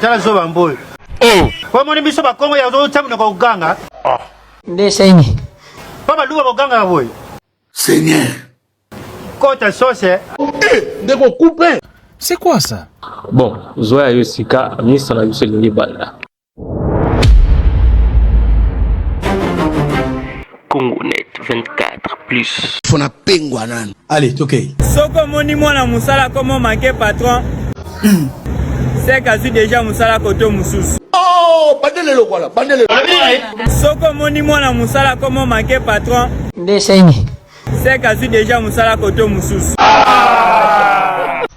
Tala zo bamboy. Kwa moni biso ba Kongo ya zo tamu na kuganga. Nde saini. Papa luwa kuganga boy. Seigneur. Kota sauce. Ndeko coupe. C'est quoi ça? Bon, Zoya Yosika, ministre de la Justice de Libala. Congonet 24+. Fona pengwa nani. Allez, ok. Soko moni mwana musala comme manqué patron. C'est quasi déjà musala koto mususu. Oh, bandele lo voilà, bandele. Soko moni mwana musala comme manqué patron. Nde saini. C'est quasi déjà musala koto mususu.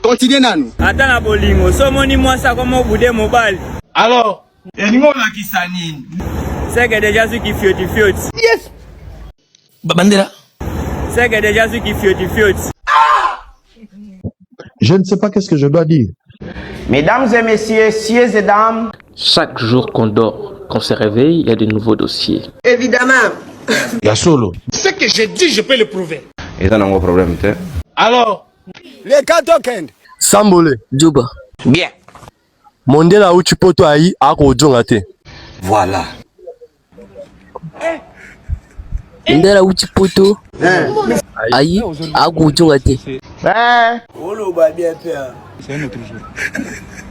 Continuez nanu. Ata na bolingo, so moni mwasa comme bude mobile. Alors, eningo la kisanini. C'est que déjà ce qui fioti. Yes. Bandela. C'est que déjà ce qui fioti. Je ne sais pas qu'est-ce que je dois dire. Mesdames et messieurs, sieurs et dames. Chaque jour qu'on dort, qu'on se réveille, il y a de nouveaux dossiers. Évidemment. Ya solo. Ce que j'ai dit, je peux le prouver. Et ça n'a pas de problème, tu sais. Alors, les 4 tokens. Sambole. Juba. Bien. Mondela uchi poto ayi ako jonga te. Voilà. Ndela uchi poto. Ayi ako jonga te. Olo ba bien faire. C'est un autre jour.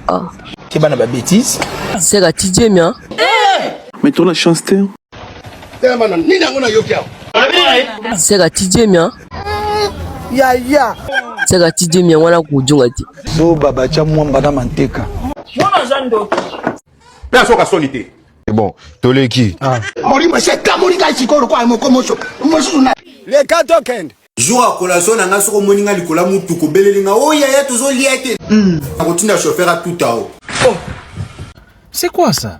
Ah. Tu vas na bêtise. C'est la tidjemia. Mais ton la chance te. C'est la tidjemia. Ya. C'est la tidjemia wana ko jonga te. So baba cha mwamba na manteka. Mwana jando. Là so ka solité. C'est bon, toleki. Mori ma se kamori ka chikoro kwa mo komoso. Mosu na. Les 4 tokens. Jour à collation nanga soko moninga likola mutu ko belelinga oya ya tozo liete. Akotinda chauffeur à tout tao. C'est quoi ça?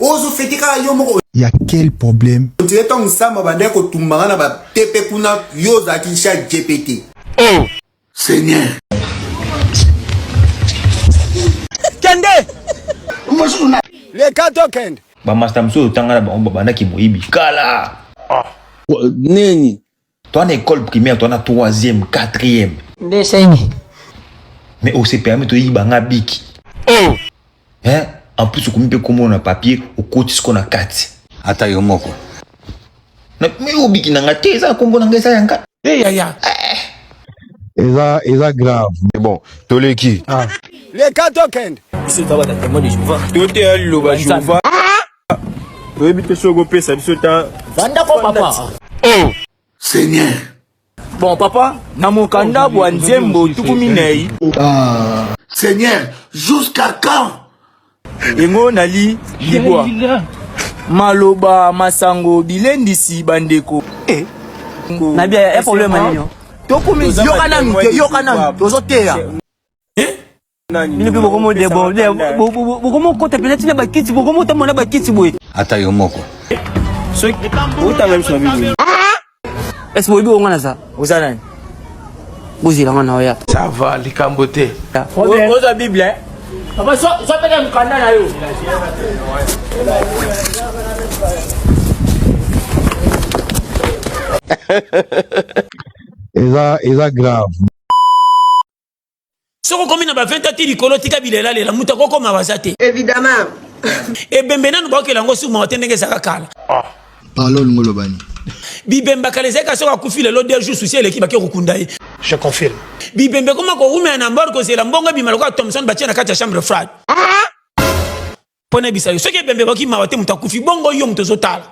Ozo fetika yo moko. Il y a quel problème? Directeur nsamba bande ko tumbanga na ba tepe kuna yo za kisha GPT. Seigneur. Kende. Mosu na. Les 4 tokens. Ba master mso tanga na ba bana ki moyibi. Kala. Neni. Toi en école primaire, toi en 3e, 4e. Nde saini. Mais on s'est permis de y banga biki. Hein? En plus, on peut comme on a papier, au côté ce qu'on a 4. Ata yo moko. Mais au biki nanga te ça comme on a ça yanka. Ya. Eza grave. Mais bon, toleki. Les 4 tokens. C'est ça va ta témoin de Jéhovah. Tout est allo ba Jéhovah. Oyebi soko pesa biso ta. Vanda ko papa. Seigneur. Bon papa, na mokanda bwa nzembo tukuminei. Seigneur, jusqu'à quand? Engo nali libwa. Maloba masango bilendisi bandeko. Na bien, un problème nini? Tokumi yokana tozoteya. Ni bi bokomo de bon, bokomo ko te peut-être na bakiti, bokomo ta mona bakiti boy. Ata yo moko. So utanga biso bibi. Est-ce que vous avez ça? Vous avez vous avez Ça va, les cambotés. Vous avez Bible. Papa, soit peut-être un canal. Eza grave. Si on combine à 20 tati likolo tika bilela lela muta ko koma basate. Évidemment. E bembena no ba ke lango su montene ngeza kakala. Parlons ngolo bani. Bibemba kalezeka soka kufile lo 2 jours souci l'équipe ki rukunda yi. Je confirme. Bibembe koma ko rume na mbor ko c'est la mbonga bimalo ko Thompson batia na kati ya chambre froide. Pone bisa yo soki bembe ko ki mawate mutakufi bongo yo mtozotala.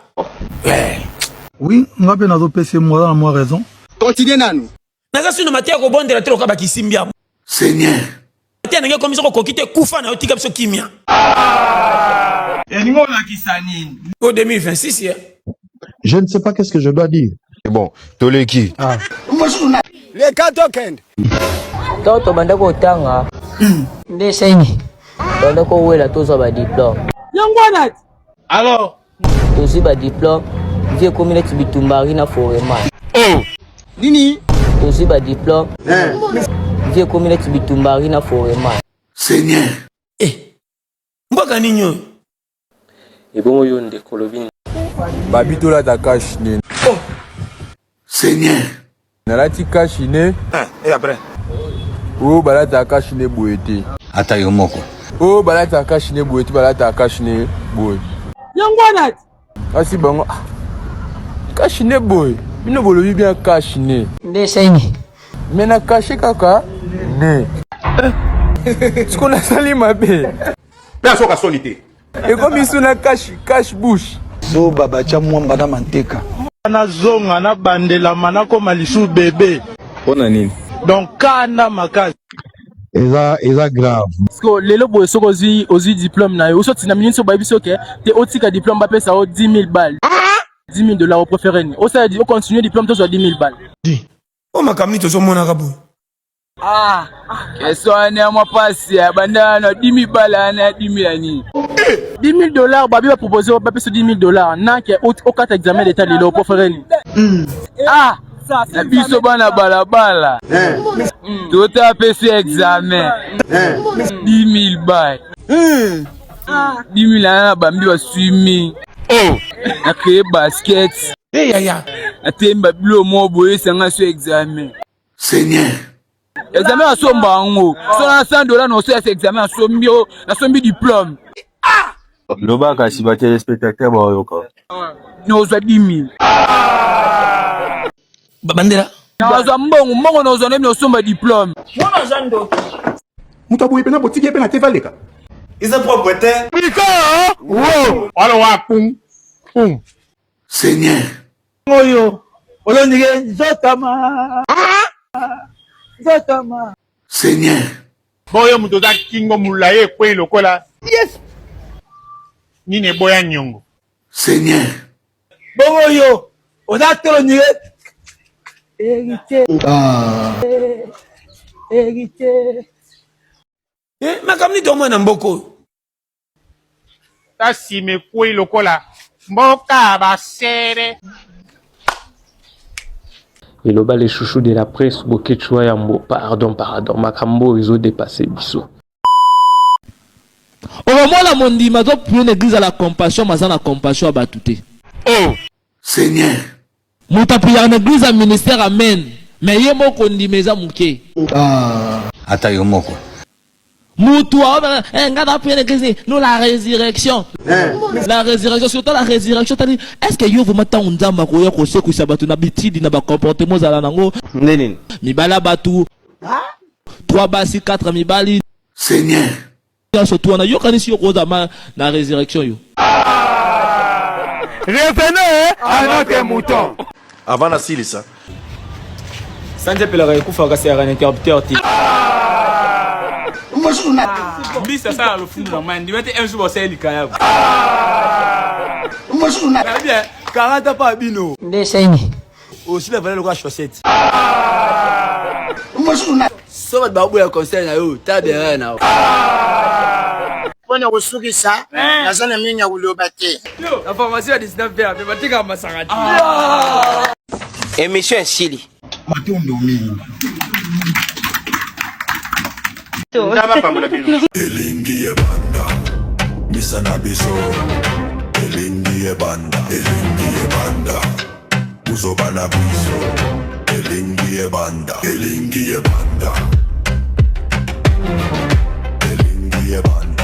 Oui, nga pe nazo pese moi na moi raison. Continuez nanu. Naza sino matia ko bondela telo ka bakisimbia. Seigneur. Matia nge komiso ko kokite kufa na yotika biso kimia. Eningo la kisanini. Au 2026 ya. Je ne sais pas qu'est-ce que je dois dire. C'est bon, toleki. Mosu na. Les 4 tokens. Toto banda ko tanga. Nde saini. Banda ko wela tozo ba diplôme. Yangwana. Alors, Tozi ba diplôme. Vie communauté bitumbari na forema. Nini? Tozi ba diplôme. Vie communauté bitumbari na forema. Seigneur. Mboka ninyo. Et bon, yo nde kolobini. Babito la ta cache ne. Seigneur. Nalati cache ne. Et après? Oh, bala ta cache ne boete. Ata yo moko. Oh, balata cash ne boy, tu balata cash ne boy. Yangwana. Asi bango. Cash ne boy. Bino bolobi bien cash ne. Ndesengi. Mena cash kaka ne. Ce qu'on a sali ma belle. Personne n'a solité. Et comme ils sont na cash bouche. Zo baba cha mwamba na manteka. Na zonga na bandela manako malisu bébé. Pona nini? Donc kana makasi. Eza grave. Parce que les lobos sont aux diplômes na yo. Sorti na minute so baby so que t'es otika diplôme ba pesa 10 000 balles. 10 000 dollars au préféré. Au ça dit au continuer diplôme to 10 000 balles. Oh makamni to so mona kabo. Ah, question à moi passer bandana 10 000 balles na 10 000 ani. 10 000 dollars baby va proposer au papier sur 10 000 dollars. Na que au 4 examen d'état les au préféré. Ah, la biso bana balabala. Tout à fait ce examen. 10 000 balles. 10 000 ans bambi va swimmer. A créer basket. Eh yaya. A temba bilo mo boye sanga ce examen. Seigneur. Examen à son bango. Son 100 dollars non c'est examen à son bio, à son diplôme. Loba kasi ba téléspectateur ba yoka. Nous a 10 000. Bandera. Nous a mbongo nous a même son diplôme. Mwana zando. Mutabu ipena botiki ipena tevaleka. Ils ont propreté. Wow. Alors wa pum. Pum. Seigneur. Oyo. Olondige zotama. Zotama. Seigneur. Boyo mutoza kingo mulaye kwe lokola. Yes. Nine boya nyongo. Seigneur. Oyo. Oza tolondige. Héritier. Héritier. Eh, makamni to mona mboko. Ta si me kwe lokola. Mboka basere. Et là, les chouchous de la presse, Bokechua Yambo, pardon, Makambo, ils ont dépassé Bissot. Au moment la mondi, ma pour une église à la compassion, ma la compassion à batouté. Oh! Seigneur. Moutapi en église à ministère, amen. Mais yé mo kondi meza mouké. Ata yo moko. Moutoua, ngada pour une église, nous la résurrection. La résurrection, surtout la résurrection, t'as dit, est-ce que yo vous mettez un dame à courir au secours, ça batou, n'habitude, n'a pas comportement à la nango? Nénin. Mi bala batou. 3 basi, 4 mi bali. Seigneur. Surtout, on a yo kanisi yo kozama na résurrection yo. Revenez à notre mouton. Avant la silisa. Sanje pela kufa kasi ya interrupteur ti. Bisa sana lo fundu na mandi mete un jour c'est likaya. Bien, 40 pas bino. Ndesengi. Aussi la valeur de la chaussette. So va babu ya conseil na yo, ta bien na. Pona kusukisa nazana minya kuloba te. La formation à 19 vers, mais batika masangati. Émission Sili. Matondo mingi. Elingi ebanda. Misana biso. Elingi ebanda. Elingi ebanda. Uzobana biso. Elingi ebanda. Elingi ebanda. Elingi ebanda.